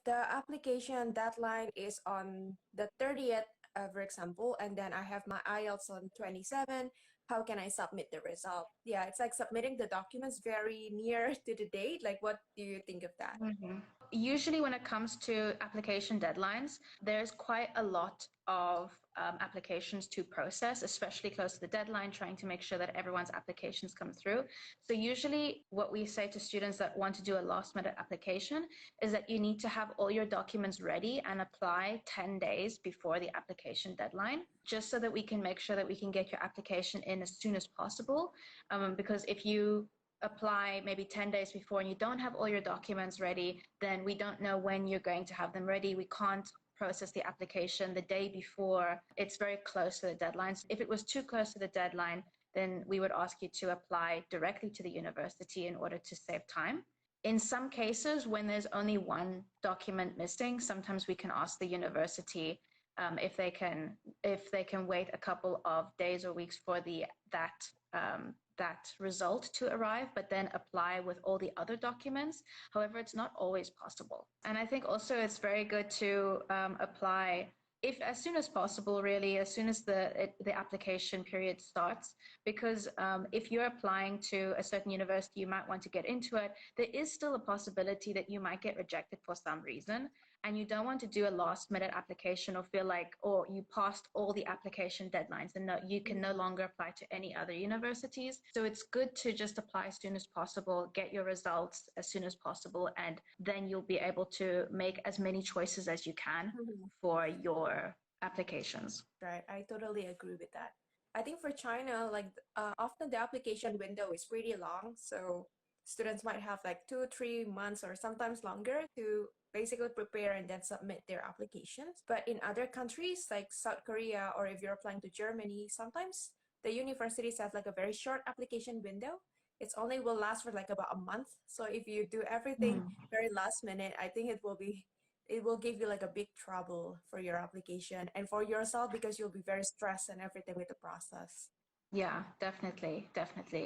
the application deadline is on the 30th, for example, and then I have my IELTS on 27. How can I submit the result? Yeah, it's like submitting the documents very near to the date. Like, what do you think of that? Usually when it comes to application deadlines, there's quite a lot of applications to process, especially close to the deadline, trying to make sure that everyone's applications come through. So usually what we say to students that want to do a last minute application is that you need to have all your documents ready and apply 10 days before the application deadline, just so that we can make sure that we can get your application in as soon as possible. Because if you apply maybe 10 days before and you don't have all your documents ready, then we don't know when you're going to have them ready. We can't process the application the day before it's very close to the deadline. So if it was too close to the deadline, then we would ask you to apply directly to the university in order to save time. In some cases, when there's only one document missing, sometimes we can ask the university if they can wait a couple of days or weeks for that result to arrive, but then apply with all the other documents. However, it's not always possible. And I think also it's very good to apply if as soon as possible, really, as soon as the application period starts, because if you're applying to a certain university, you might want to get into it, there is still a possibility that you might get rejected for some reason, and you don't want to do a last minute application or feel like, oh, you passed all the application deadlines and no, you can no longer apply to any other universities. So it's good to just apply as soon as possible, get your results as soon as possible, and then you'll be able to make as many choices as you can for your applications. Right, I totally agree with that. I think for China, like often the application window is pretty long, so students might have like 2, 3 months or sometimes longer to basically prepare and then submit their applications. But in other countries like South Korea, or if you're applying to Germany, sometimes the universities have like a very short application window. It's only will last for like about a month. So if you do everything very last minute, I think it will give you like a big trouble for your application and for yourself, because you'll be very stressed and everything with the process. Yeah, definitely, definitely.